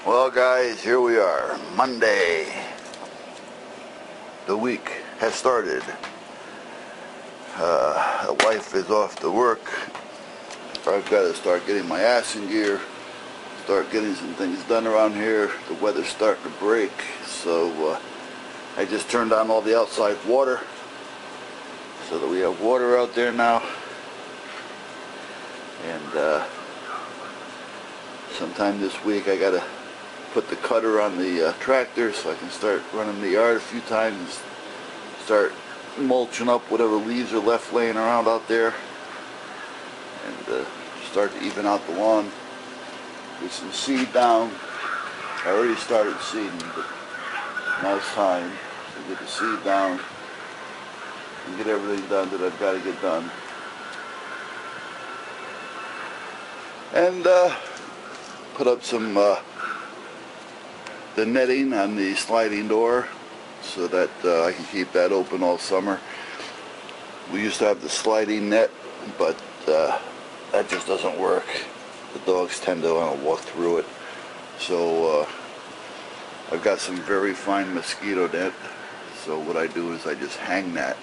Well, guys, here we are. Monday. The week has started. The wife is off to work. I've got to start getting my ass in gear. Start getting some things done around here. The weather's starting to break. So I just turned on all the outside water so that we have water out there now. And sometime this week I got to put the cutter on the tractor so I can start running the yard a few times and start mulching up whatever leaves are left laying around out there, and start to even out the lawn. Get some seed down. I already started seeding, but now it's time to get the seed down and get everything done that I've got to get done. And put up some the netting on the sliding door so that I can keep that open all summer. We used to have the sliding net, but that just doesn't work. The dogs tend to want to walk through it. So I've got some very fine mosquito net. So what I do is I just hang that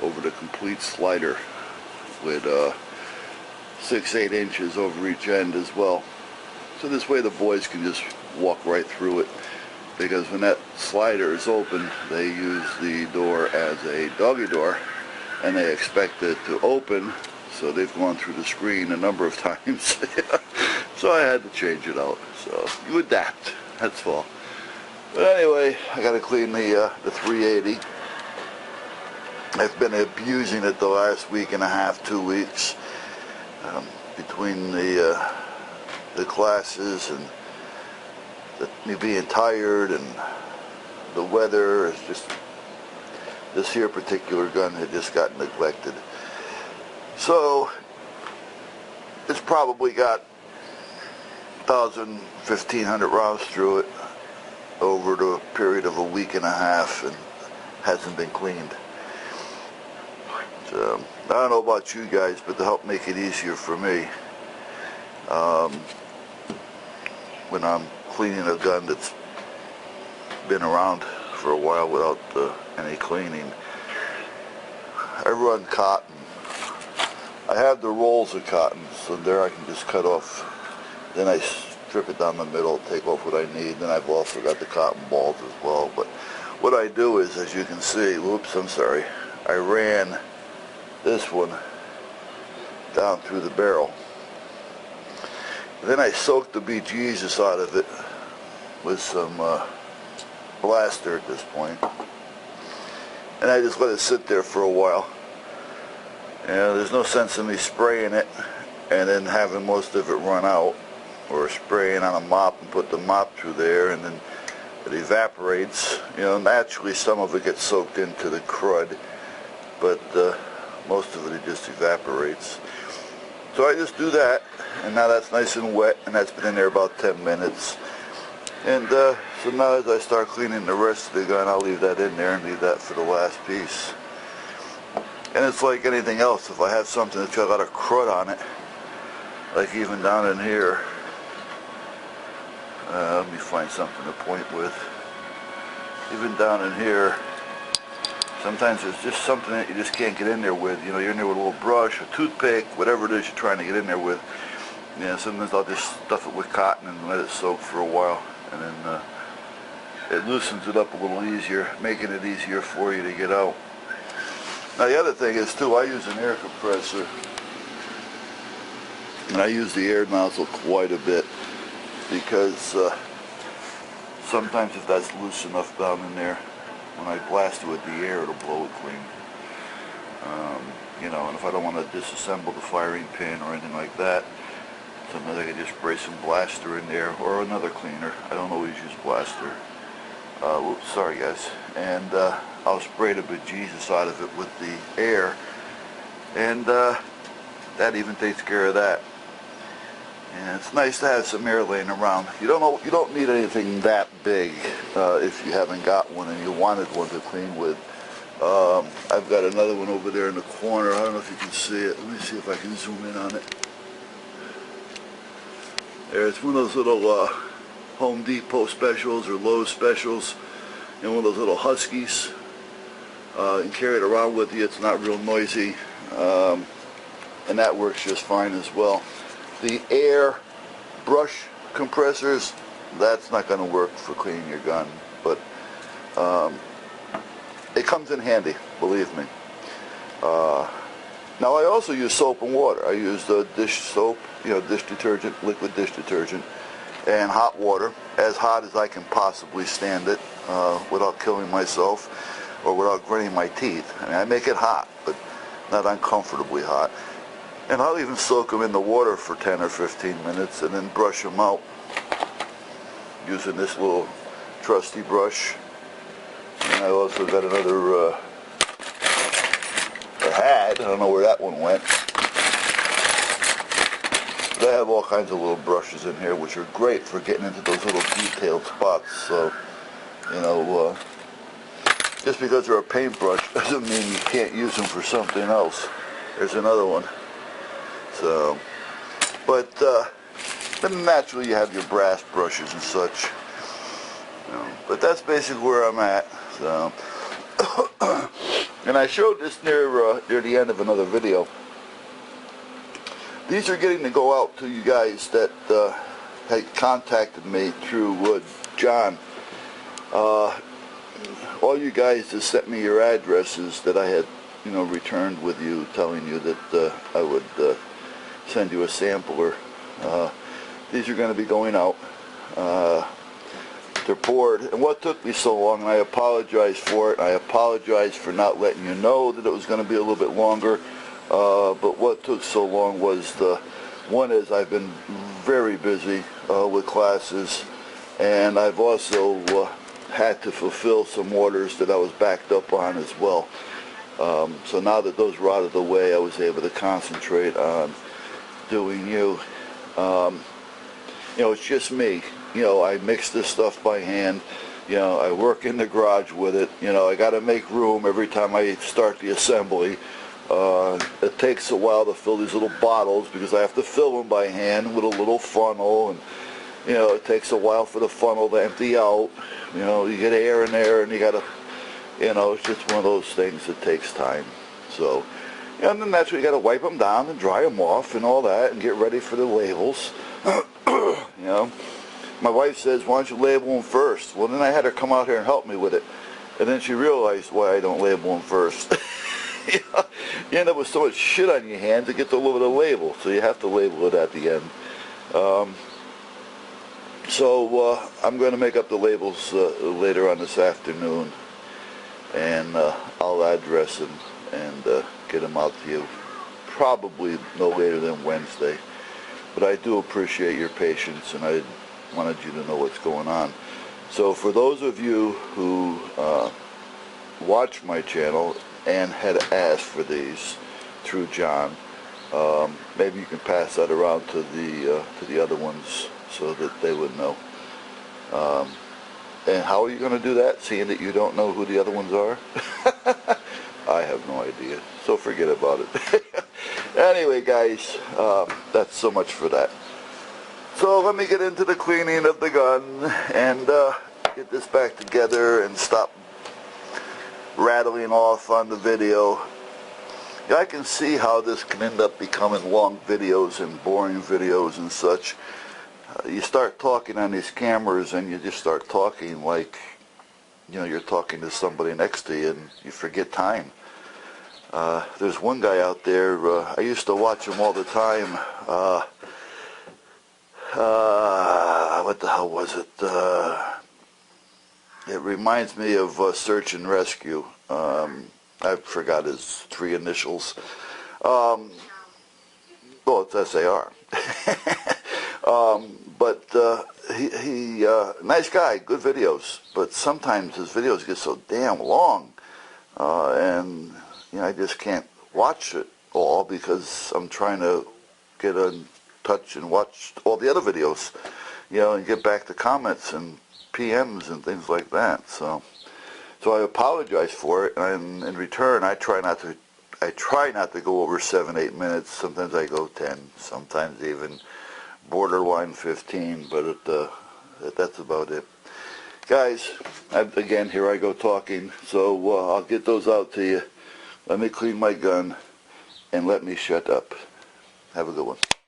over the complete slider with 6-8 inches over each end as well. So this way the boys can just walk right through it, because when that slider is open, they use the door as a doggy door and they expect it to open, so they've gone through the screen a number of times. So I had to change it out. So you adapt, that's all. But anyway, I got to clean the 380. I've been abusing it the last week and a half, 2 weeks, between the classes and me being tired and the weather. Is just, this here particular gun had just got neglected. So it's probably got 1,000, 1,500 rounds through it over the period of a week and a half, and hasn't been cleaned. So I don't know about you guys, but to help make it easier for me, when I'm cleaning a gun that's been around for a while without any cleaning, I run cotton. I have the rolls of cotton, so there I can just cut off. Then I strip it down the middle, take off what I need. Then I've also got the cotton balls as well. But what I do is, as you can see, whoops, I'm sorry, I ran this one down through the barrel. Then I soaked the bejesus out of it with some blaster at this point, and I just let it sit there for a while. And there's no sense in me spraying it and then having most of it run out, or spraying on a mop and put the mop through there and then it evaporates. You know, naturally some of it gets soaked into the crud, but most of it just evaporates. So I just do that, and now that's nice and wet, and that's been in there about 10 minutes. And so now as I start cleaning the rest of the gun, I'll leave that in there and leave that for the last piece. And it's like anything else. If I have something that's got a lot of crud on it, like even down in here, let me find something to point with. Even down in here, sometimes there's just something that you just can't get in there with. You know, you're in there with a little brush, a toothpick, whatever it is you're trying to get in there with. Yeah, sometimes I'll just stuff it with cotton and let it soak for a while, and then it loosens it up a little easier, making it easier for you to get out. Now the other thing is too, I use an air compressor, and I use the air nozzle quite a bit, because sometimes if that's loose enough down in there, when I blast it with the air, it'll blow it clean. You know, and if I don't want to disassemble the firing pin or anything like that, sometimes I can just spray some blaster in there, or another cleaner. I don't always use blaster. Oops, sorry guys. And I'll spray the bejesus out of it with the air, and that even takes care of that. And it's nice to have some air laying around. You don't need anything that big if you haven't got one and you wanted one to clean with. I've got another one over there in the corner. I don't know if you can see it. Let me see if I can zoom in on it. There, it's one of those little Home Depot specials or Lowe's specials in one of those little Huskies, and carry it around with you. It's not real noisy, and that works just fine as well. The air brush compressors, that's not going to work for cleaning your gun, but it comes in handy, believe me. Now I also use soap and water. I use the dish soap, dish detergent, liquid dish detergent, and hot water, as hot as I can possibly stand it, without killing myself or without gritting my teeth. I mean, I make it hot, but not uncomfortably hot. And I'll even soak them in the water for 10 or 15 minutes and then brush them out using this little trusty brush. And I also got another I don't know where that one went. But I have all kinds of little brushes in here, which are great for getting into those little detailed spots. So, just because they're a paintbrush doesn't mean you can't use them for something else. There's another one. So, but then naturally you have your brass brushes and such. But that's basically where I'm at. So. And I showed this near the end of another video. These are getting to go out to you guys that had contacted me through John. All you guys that sent me your addresses that I had, returned with you, telling you that I would send you a sampler. These are going to be going out. They're poured, and what took me so long, and I apologize for it. I apologize for not letting you know that it was going to be a little bit longer. But what took so long was one is I've been very busy with classes, and I've also had to fulfill some orders that I was backed up on as well. So now that those were out of the way, I was able to concentrate on doing you. It's just me. I mix this stuff by hand. I work in the garage with it. I got to make room every time I start the assembly. It takes a while to fill these little bottles because I have to fill them by hand with a little funnel, and it takes a while for the funnel to empty out. You get air in there, and you got to, it's just one of those things that takes time. So, and then that's when you got to wipe them down and dry them off and all that, and get ready for the labels. My wife says, why don't you label them first? Well, then I had her come out here and help me with it. And then she realized why I don't label them first. You end up with so much shit on your hands, it gets all over the label. So you have to label it at the end. So I'm going to make up the labels later on this afternoon. And I'll address them and get them out to you probably no later than Wednesday. But I do appreciate your patience, and I wanted you to know what's going on. So for those of you who watch my channel and had asked for these through John, maybe you can pass that around to the other ones so that they would know. And how are you going to do that, seeing that you don't know who the other ones are? I have no idea, so forget about it. Anyway, guys, that's so much for that. So let me get into the cleaning of the gun and get this back together and stop rattling off on the video. I can see how this can end up becoming long videos and boring videos and such. You start talking on these cameras and you just start talking like, you're talking to somebody next to you, and you forget time. There's one guy out there, I used to watch him all the time. What the hell was it? It reminds me of Search and Rescue. I forgot his 3 initials. Well, it's SAR. But he nice guy, good videos. But sometimes his videos get so damn long, and I just can't watch it all because I'm trying to get in touch and watch all the other videos, and get back to comments and PMs and things like that. So I apologize for it, and in return, I try not to go over 7-8 minutes. Sometimes I go 10, sometimes even borderline 15. But that's about it. Guys, again, here I go talking, so I'll get those out to you. Let me clean my gun and let me shut up. Have a good one.